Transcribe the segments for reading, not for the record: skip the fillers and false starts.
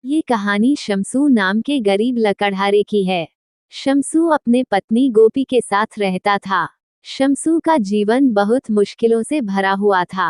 ये कहानी शमसू नाम के गरीब लकड़हारे की है। शमसू अपने पत्नी गोपी के साथ रहता था। शमसू का जीवन बहुत मुश्किलों से भरा हुआ था।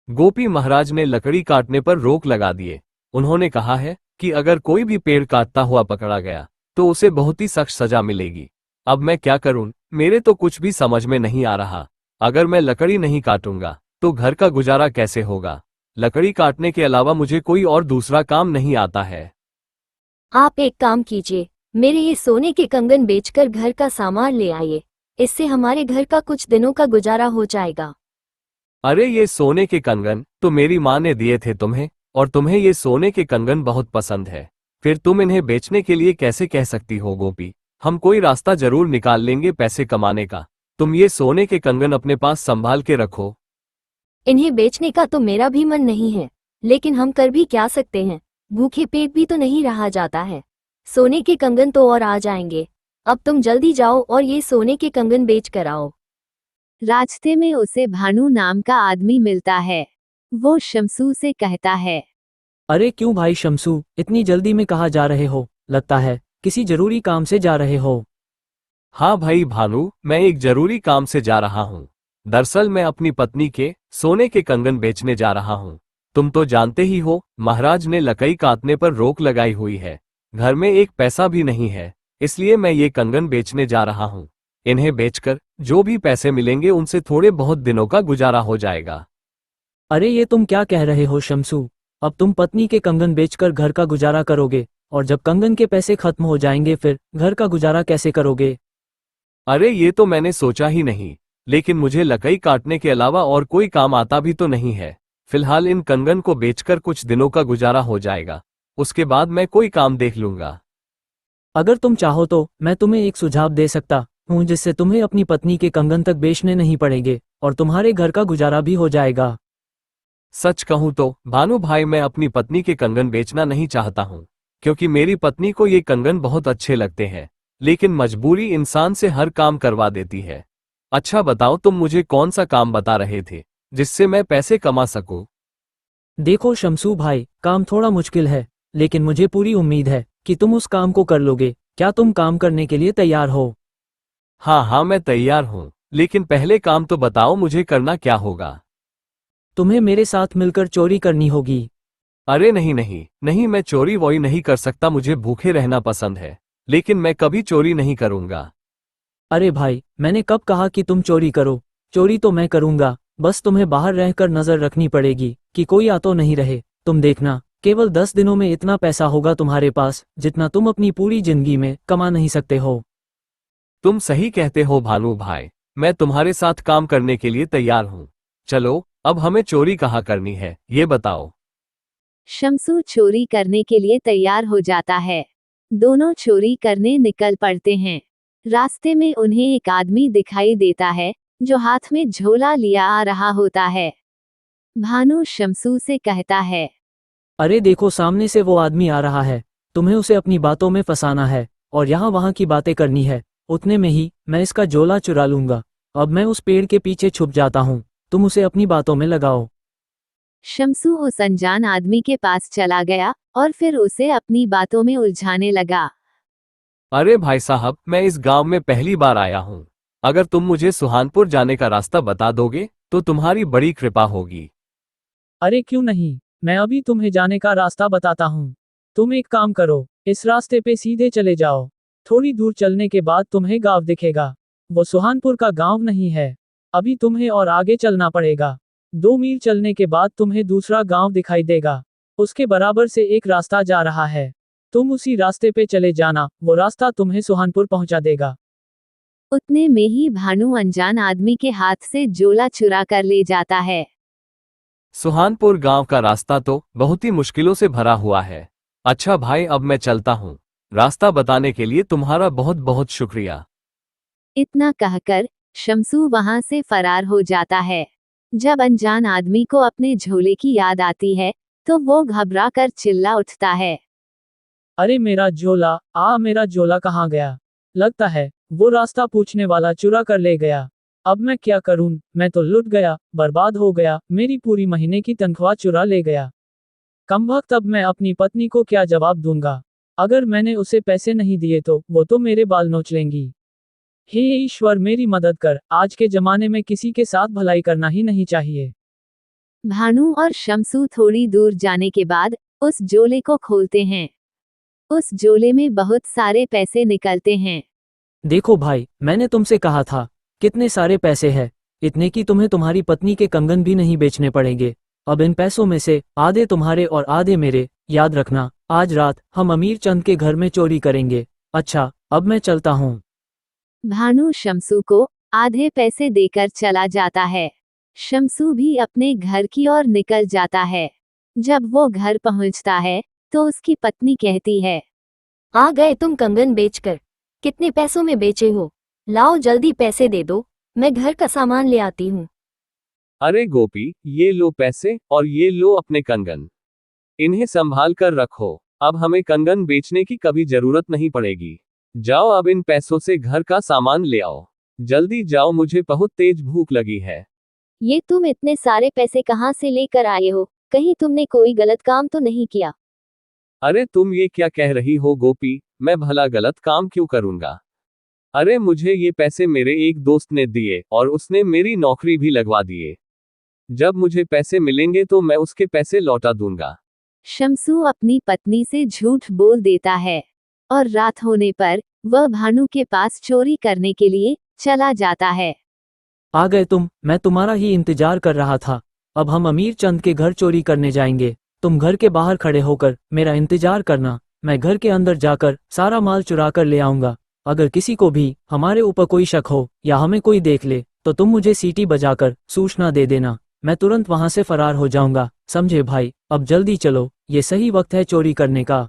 गोपी महाराज ने लकड़ी काटने पर रोक लगा दिए। उन्होंने कहा है कि अगर कोई भी पेड़ काटता हुआ पकड़ा गया तो उसे बहुत ही सख्त सजा मिलेगी। अब मैं क्या करूं, मेरे तो कुछ भी समझ में नहीं आ रहा। अगर मैं लकड़ी नहीं काटूंगा तो घर का गुजारा कैसे होगा। लकड़ी काटने के अलावा मुझे कोई और दूसरा काम नहीं आता है। आप एक काम कीजिए, मेरे ये सोने के कंगन बेचकर घर का सामान ले आइए। इससे हमारे घर का कुछ दिनों का गुजारा हो जाएगा। अरे ये सोने के कंगन तो मेरी माँ ने दिए थे तुम्हें, और तुम्हें ये सोने के कंगन बहुत पसंद है। फिर तुम इन्हें बेचने के लिए कैसे कह सकती हो गोपी। हम कोई रास्ता जरूर निकाल लेंगे पैसे कमाने का। तुम ये सोने के कंगन अपने पास संभाल के रखो। इन्हें बेचने का तो मेरा भी मन नहीं है, लेकिन हम कर भी क्या सकते हैं। भूखे पेट भी तो नहीं रहा जाता है। सोने के कंगन तो और आ जाएंगे। अब तुम जल्दी जाओ और ये सोने के कंगन बेच कर आओ। रास्ते में उसे भानु नाम का आदमी मिलता है। वो शमसू से कहता है, अरे क्यों भाई शमसू, इतनी जल्दी में कहाँ जा रहे हो? लगता है किसी जरूरी काम से जा रहे हो। हाँ भाई भानु, मैं एक जरूरी काम से जा रहा हूँ। दरअसल मैं अपनी पत्नी के सोने के कंगन बेचने जा रहा हूँ। तुम तो जानते ही हो, महाराज ने लकड़ी काटने पर रोक लगाई हुई है। घर में एक पैसा भी नहीं है, इसलिए मैं ये कंगन बेचने जा रहा हूँ। इन्हें बेचकर जो भी पैसे मिलेंगे उनसे थोड़े बहुत दिनों का गुजारा हो जाएगा। अरे ये तुम क्या कह रहे हो शमसू? अब तुम पत्नी के कंगन बेचकर घर का गुजारा करोगे, और जब कंगन के पैसे खत्म हो जाएंगे फिर घर का गुजारा कैसे करोगे? अरे ये तो मैंने सोचा ही नहीं, लेकिन मुझे लकड़ी काटने के अलावा और कोई काम आता भी तो नहीं है। फिलहाल इन कंगन को बेचकर कुछ दिनों का गुजारा हो जाएगा, उसके बाद मैं कोई काम देख लूंगा। अगर तुम चाहो तो मैं तुम्हें एक सुझाव दे सकता हूँ, जिससे तुम्हें अपनी पत्नी के कंगन तक बेचने नहीं पड़ेंगे और तुम्हारे घर का गुजारा भी हो जाएगा। सच कहूं तो भानु भाई, मैं अपनी पत्नी के कंगन बेचना नहीं चाहता हूं, क्योंकि मेरी पत्नी को ये कंगन बहुत अच्छे लगते हैं। लेकिन मजबूरी इंसान से हर काम करवा देती है। अच्छा बताओ, तुम मुझे कौन सा काम बता रहे थे जिससे मैं पैसे कमा सकूं? देखो शमसू भाई, काम थोड़ा मुश्किल है, लेकिन मुझे पूरी उम्मीद है कि तुम उस काम को कर लोगे। क्या तुम काम करने के लिए तैयार हो? हाँ हाँ, मैं तैयार हूं, लेकिन पहले काम तो बताओ मुझे करना क्या होगा। तुम्हें मेरे साथ मिलकर चोरी करनी होगी। अरे नहीं नहीं नहीं, मैं चोरी वोरी नहीं कर सकता। मुझे भूखे रहना पसंद है, लेकिन मैं कभी चोरी नहीं करूंगा। अरे भाई, मैंने कब कहा कि तुम चोरी करो? चोरी तो मैं करूंगा, बस तुम्हें बाहर रहकर नजर रखनी पड़ेगी कि कोई आ तो नहीं रहे। तुम देखना, केवल 10 दिनों में इतना पैसा होगा तुम्हारे पास जितना तुम अपनी पूरी जिंदगी में कमा नहीं सकते हो। तुम सही कहते हो भानु भाई, मैं तुम्हारे साथ काम करने के लिए तैयार हूँ। चलो, अब हमें चोरी कहाँ करनी है ये बताओ। शमसू चोरी करने के लिए तैयार हो जाता है। दोनों चोरी करने निकल पड़ते हैं। रास्ते में उन्हें एक आदमी दिखाई देता है जो हाथ में झोला लिया आ रहा होता है। भानु शमसू से कहता है, अरे देखो, सामने से वो आदमी आ रहा है। तुम्हें उसे अपनी बातों में फंसाना है और यहाँ वहाँ की बातें करनी है। उतने में ही मैं इसका झोला चुरा लूंगा। अब मैं उस पेड़ के पीछे छुप जाता हूँ, तुम उसे अपनी बातों में लगाओ। शमसू उस अनजान आदमी के पास चला गया और फिर उसे अपनी बातों में उलझाने लगा। अरे भाई साहब, मैं इस गांव में पहली बार आया हूँ। अगर तुम मुझे सुहानपुर जाने का रास्ता बता दोगे तो तुम्हारी बड़ी कृपा होगी। अरे क्यों नहीं, मैं अभी तुम्हें जाने का रास्ता बताता हूँ। तुम एक काम करो, इस रास्ते पे सीधे चले जाओ। थोड़ी दूर चलने के बाद तुम्हें गांव दिखेगा। वो सुहानपुर का गांव नहीं है। अभी तुम्हें और आगे चलना पड़ेगा। 2 मील चलने के बाद तुम्हें दूसरा गांव दिखाई देगा। उसके बराबर से एक रास्ता जा रहा है। तुम उसी रास्ते पे चले जाना, वो रास्ता तुम्हें सुहानपुर पहुंचा देगा। उतने में ही भानु अनजान आदमी के हाथ से झोला चुरा कर ले जाता है। सुहानपुर गांव का रास्ता तो बहुत ही मुश्किलों से भरा हुआ है। अच्छा भाई, अब मैं चलता हूँ। रास्ता बताने के लिए तुम्हारा बहुत बहुत शुक्रिया। इतना कहकर शमसू वहां से फरार हो जाता है। जब अनजान आदमी को अपने झोले की याद आती है तो वो घबरा कर चिल्ला उठता है। अरे मेरा झोला, मेरा झोला कहाँ गया? लगता है वो रास्ता पूछने वाला चुरा कर ले गया। अब मैं क्या करूं? मैं तो लुट गया, बर्बाद हो गया। मेरी पूरी महीने की तनख्वाह चुरा ले गया। कमबख्त, अब मैं अपनी पत्नी को क्या जवाब दूंगा? अगर मैंने उसे पैसे नहीं दिए तो वो तो मेरे बाल नोच लेंगी। हे ईश्वर, मेरी मदद कर, आज के जमाने में किसी के साथ भलाई करना ही नहीं चाहिए। भानु और शमसू थोड़ी दूर जाने के बाद उस झोले को खोलते हैं। उस झोले में बहुत सारे पैसे निकलते हैं। देखो भाई, मैंने तुमसे कहा था, कितने सारे पैसे हैं, इतने कि तुम्हें तुम्हारी पत्नी के कंगन भी नहीं बेचने पड़ेंगे। अब इन पैसों में से आधे तुम्हारे और आधे मेरे। याद रखना, आज रात हम अमीर चंद के घर में चोरी करेंगे। अच्छा, अब मैं चलता हूँ। भानु शमसू को आधे पैसे देकर चला जाता है। शमसू भी अपने घर की ओर निकल जाता है। जब वो घर पहुंचता है तो उसकी पत्नी कहती है, आ गए तुम कंगन बेचकर। कितने पैसों में बेचे हो? लाओ जल्दी पैसे दे दो, मैं घर का सामान ले आती हूँ। अरे गोपी, ये लो पैसे और ये लो अपने कंगन। इन्हें संभाल कर रखो। अब हमें कंगन बेचने की कभी जरूरत नहीं पड़ेगी। जाओ, अब इन पैसों से घर का सामान ले आओ। जल्दी जाओ, मुझे बहुत तेज भूख लगी है। ये तुम इतने सारे पैसे कहाँ से लेकर आए हो? कहीं तुमने कोई गलत काम तो नहीं किया? अरे तुम ये क्या कह रही हो गोपी, मैं भला गलत काम क्यों करूंगा? अरे मुझे ये पैसे मेरे एक दोस्त ने दिए और उसने मेरी नौकरी भी लगवा दिए। जब मुझे पैसे मिलेंगे तो मैं उसके पैसे लौटा दूंगा। शमसू अपनी पत्नी से झूठ बोल देता है और रात होने पर वह भानु के पास चोरी करने के लिए चला जाता है। आ गए तुम, मैं तुम्हारा ही इंतजार कर रहा था। अब हम अमीर चंद के घर चोरी करने जाएंगे। तुम घर के बाहर खड़े होकर मेरा इंतजार करना। मैं घर के अंदर जाकर सारा माल चुरा कर ले आऊंगा। अगर किसी को भी हमारे ऊपर कोई शक हो या हमें कोई देख ले तो तुम मुझे सीटी बजाकर सूचना दे देना। मैं तुरंत वहां से फरार हो जाऊंगा। समझे भाई? अब जल्दी चलो, ये सही वक्त है चोरी करने का।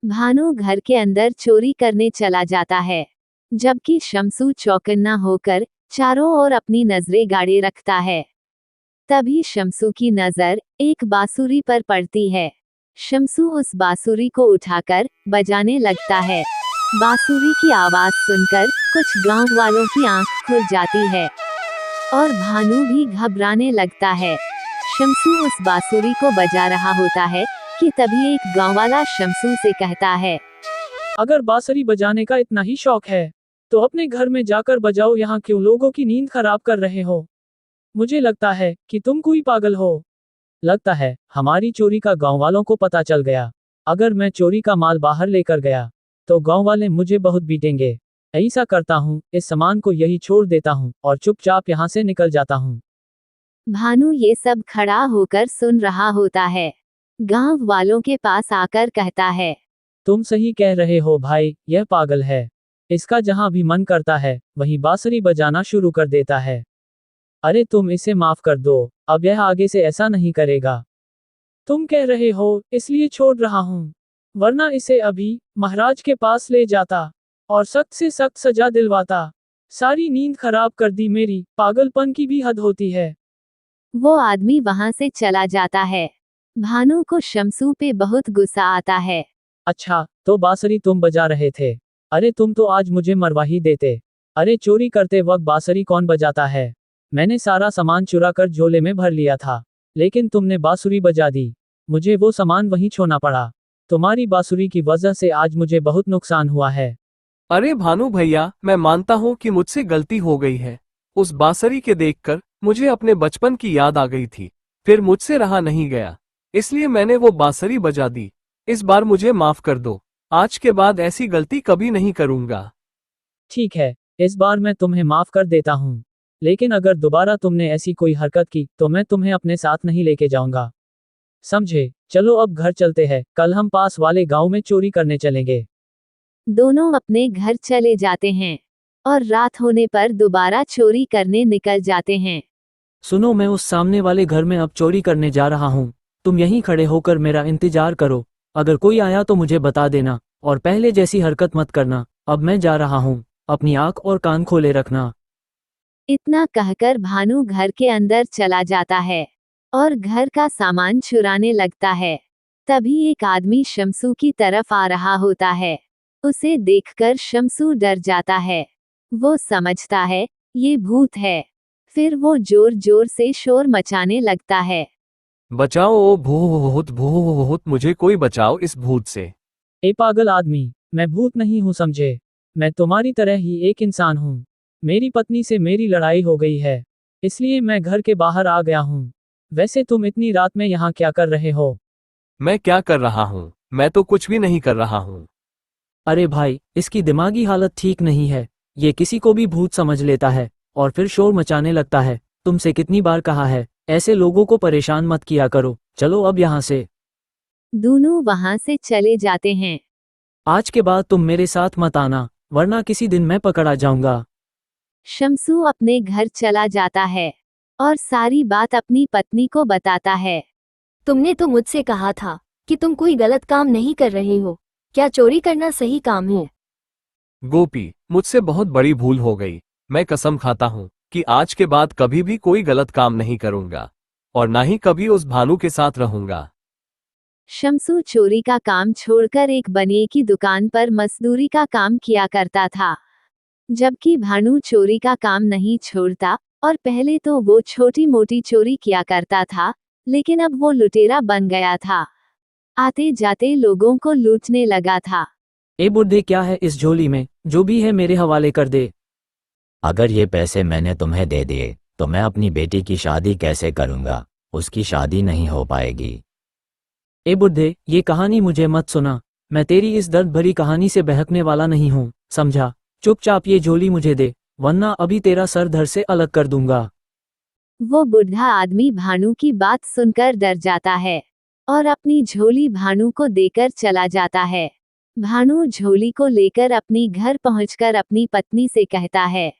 भानु घर के अंदर चोरी करने चला जाता है, जबकि शमसू चौकन्ना होकर चारों ओर अपनी नजरें गाड़े रखता है। तभी शमसू की नजर एक बांसुरी पर पड़ती है। शमसू उस बांसुरी को उठाकर बजाने लगता है। बांसुरी की आवाज सुनकर कुछ गांव वालों की आंख खुल जाती है और भानु भी घबराने लगता है। शमसू उस बांसुरी को बजा रहा होता है कि तभी एक गांव वाला शमसू से कहता है, अगर बांसुरी बजाने का इतना ही शौक है तो अपने घर में जाकर बजाओ, यहाँ क्यों लोगों की नींद खराब कर रहे हो? मुझे लगता है कि तुम कोई पागल हो। लगता है हमारी चोरी का गांव वालों को पता चल गया। अगर मैं चोरी का माल बाहर लेकर गया तो गांव वाले मुझे बहुत पीटेंगे। ऐसा करता हूँ, इस सामान को यही छोड़ देता हूँ और चुपचाप यहाँ से निकल जाता हूँ। भानु ये सब खड़ा होकर सुन रहा होता है। गांव वालों के पास आकर कहता है, तुम सही कह रहे हो भाई, यह पागल है। इसका जहाँ भी मन करता है वहीं बांसुरी बजाना शुरू कर देता है। अरे तुम इसे माफ कर दो, अब यह आगे से ऐसा नहीं करेगा। तुम कह रहे हो इसलिए छोड़ रहा हूँ, वरना इसे अभी महाराज के पास ले जाता और सख्त से सख्त सजा दिलवाता। सारी नींद खराब कर दी मेरी, पागलपन की भी हद होती है। वो आदमी वहां से चला जाता है। भानु को शमसू पे बहुत गुस्सा आता है। अच्छा, तो बांसुरी तुम बजा रहे थे? अरे तुम तो आज मुझे मरवा ही देते। अरे चोरी करते वक्त बांसुरी कौन बजाता है? मैंने सारा सामान चुरा कर झोले में भर लिया था, लेकिन तुमने बांसुरी बजा दी। मुझे वो सामान वहीं छोड़ना पड़ा। तुम्हारी बांसुरी की वजह से आज मुझे बहुत नुकसान हुआ है। अरे भानु भैया, मैं मानता हूँ कि मुझसे गलती हो गई है। उस बांसुरी के देखकर मुझे अपने बचपन की याद आ गई थी, फिर मुझसे रहा नहीं गया, इसलिए मैंने वो बांसुरी बजा दी। इस बार मुझे माफ कर दो। आज के बाद ऐसी गलती कभी नहीं करूंगा। ठीक है, इस बार मैं तुम्हें माफ कर देता हूँ, लेकिन अगर दोबारा तुमने ऐसी कोई हरकत की तो मैं तुम्हें अपने साथ नहीं लेके जाऊंगा। समझे? चलो अब घर चलते हैं, कल हम पास वाले गांव में चोरी करने चलेंगे। दोनों अपने घर चले जाते हैं और रात होने पर दोबारा चोरी करने निकल जाते हैं। सुनो, मैं उस सामने वाले घर में अब चोरी करने जा रहा हूँ। तुम यहीं खड़े होकर मेरा इंतजार करो। अगर कोई आया तो मुझे बता देना और पहले जैसी हरकत मत करना। अब मैं जा रहा हूँ, अपनी आंख और कान खोले रखना। इतना कहकर भानु घर के अंदर चला जाता है और घर का सामान चुराने लगता है। तभी एक आदमी शमसू की तरफ आ रहा होता है। उसे देखकर शमसू डर जाता है। वो समझता है ये भूत है। फिर वो जोर जोर से शोर मचाने लगता है। बचाओ ओ भूत भूत, मुझे कोई बचाओ इस भूत से। ए पागल आदमी, मैं भूत नहीं हूँ समझे। मैं तुम्हारी तरह ही एक इंसान हूँ। मेरी पत्नी से मेरी लड़ाई हो गई है, इसलिए मैं घर के बाहर आ गया हूँ। वैसे तुम इतनी रात में यहाँ क्या कर रहे हो? मैं क्या कर रहा हूँ? मैं तो कुछ भी नहीं कर रहा हूँ। अरे भाई, इसकी दिमागी हालत ठीक नहीं है। ये किसी को भी भूत समझ लेता है और फिर शोर मचाने लगता है। तुमसे कितनी बार कहा है, ऐसे लोगों को परेशान मत किया करो। चलो अब यहाँ से। दोनों वहां से चले जाते हैं। आज के बाद तुम मेरे साथ मत आना, वरना किसी दिन मैं पकड़ा जाऊंगा। शमसू अपने घर चला जाता है और सारी बात अपनी पत्नी को बताता है। तुमने तो मुझसे कहा था कि तुम कोई गलत काम नहीं कर रहे हो। क्या चोरी करना सही काम है? गोपी, मुझसे बहुत बड़ी भूल हो गई। मैं कसम खाता हूँ कि आज के बाद कभी भी कोई गलत काम नहीं करूंगा और ना ही कभी उस भानु के साथ रहूंगा। शमसू चोरी का काम छोड़कर एक बनिए की दुकान पर मजदूरी का काम किया करता था, जबकि भानु चोरी का काम नहीं छोड़ता और पहले तो वो छोटी मोटी चोरी किया करता था, लेकिन अब वो लुटेरा बन गया था। आते जाते लोगों को लूटने लगा था। ए बुड्ढे, क्या है इस झोली में? जो भी है मेरे हवाले कर दे। अगर ये पैसे मैंने तुम्हें दे दिए तो मैं अपनी बेटी की शादी कैसे करूंगा? उसकी शादी नहीं हो पाएगी। ए बुड्ढे, ये कहानी मुझे मत सुना। मैं तेरी इस दर्द भरी कहानी से बहकने वाला नहीं हूँ, समझा? चुपचाप ये झोली मुझे दे, वरना अभी तेरा सर धड़ से अलग कर दूंगा। वो बुढ़ा आदमी भानु की बात सुनकर डर जाता है और अपनी झोली भानु को देकर चला जाता है। भानु झोली को लेकर अपनी घर पहुंचकर अपनी पत्नी से कहता है,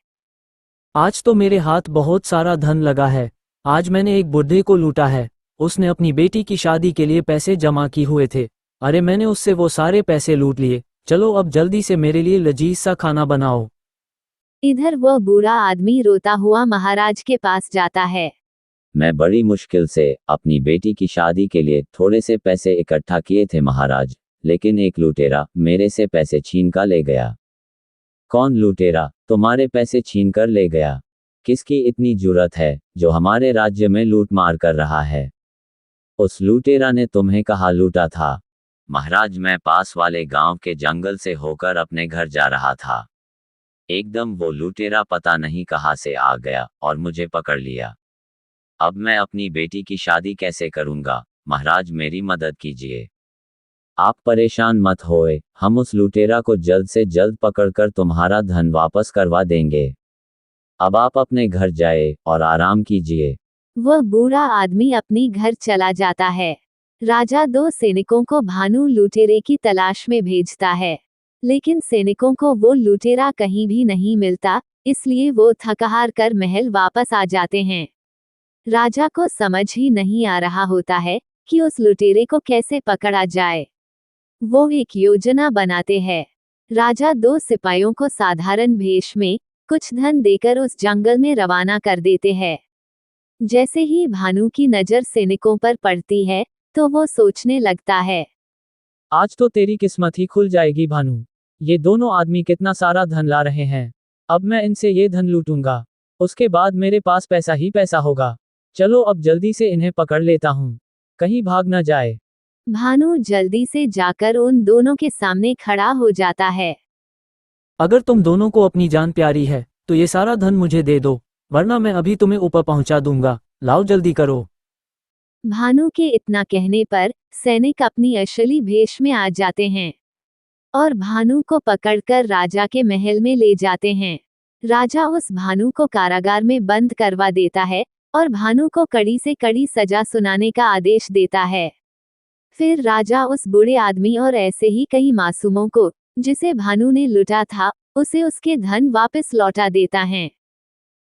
आज तो मेरे हाथ बहुत सारा धन लगा है। आज मैंने एक बुड्ढे को लूटा है। उसने अपनी बेटी की शादी के लिए पैसे जमा किए हुए थे। अरे मैंने उससे वो सारे पैसे लूट लिए। चलो अब जल्दी से मेरे लिए लजीज सा खाना बनाओ। इधर वह बूढ़ा आदमी रोता हुआ महाराज के पास जाता है। मैं बड़ी मुश्किल से अपनी बेटी की शादी के लिए थोड़े से पैसे इकट्ठा किए थे महाराज, लेकिन एक लुटेरा मेरे से पैसे छीन कर ले गया। कौन लुटेरा तुम्हारे पैसे छीन कर ले गया? किसकी इतनी जुर्रत है जो हमारे राज्य में लूट मार कर रहा है? उस लुटेरा ने तुम्हें कहाँ लूटा था? महाराज, मैं पास वाले गांव के जंगल से होकर अपने घर जा रहा था। एकदम वो लुटेरा पता नहीं कहाँ से आ गया और मुझे पकड़ लिया। अब मैं अपनी बेटी की शादी कैसे करूंगा? महाराज, मेरी मदद कीजिए। आप परेशान मत होए, हम उस लुटेरा को जल्द से जल्द पकड़कर तुम्हारा धन वापस करवा देंगे। अब आप अपने घर जाए और आराम कीजिए। वह बूढ़ा आदमी अपनी घर चला जाता है। राजा 2 सैनिकों को भानु लुटेरे की तलाश में भेजता है, लेकिन सैनिकों को वो लुटेरा कहीं भी नहीं मिलता, इसलिए वो थक-हार कर महल वापस आ जाते हैं। राजा को समझ ही नहीं आ रहा होता है कि उस लुटेरे को कैसे पकड़ा जाए। वो एक योजना बनाते हैं। राजा 2 सिपाहियों को साधारण भेष में कुछ धन देकर उस जंगल में रवाना कर देते हैं। जैसे ही भानु की नजर सैनिकों पर पड़ती है, तो वो सोचने लगता है, आज तो तेरी किस्मत ही खुल जाएगी भानु। ये दोनों आदमी कितना सारा धन ला रहे हैं। अब मैं इनसे ये धन लूटूंगा, उसके बाद मेरे पास पैसा ही पैसा होगा। चलो अब जल्दी से इन्हें पकड़ लेता हूँ, कहीं भाग न जाए। भानु जल्दी से जाकर उन दोनों के सामने खड़ा हो जाता है। अगर तुम दोनों को अपनी जान प्यारी है तो ये सारा धन मुझे दे दो, वरना मैं अभी तुम्हें ऊपर पहुंचा दूंगा। लाओ जल्दी करो। भानु के इतना कहने पर सैनिक अपनी असली भेष में आ जाते हैं और भानु को पकड़कर राजा के महल में ले जाते हैं। राजा उस भानु को कारागार में बंद करवा देता है और भानु को कड़ी से कड़ी सजा सुनाने का आदेश देता है। फिर राजा उस बूढ़े आदमी और ऐसे ही कई मासूमों को, जिसे भानु ने लूटा था, उसे उसके धन वापस लौटा देता है।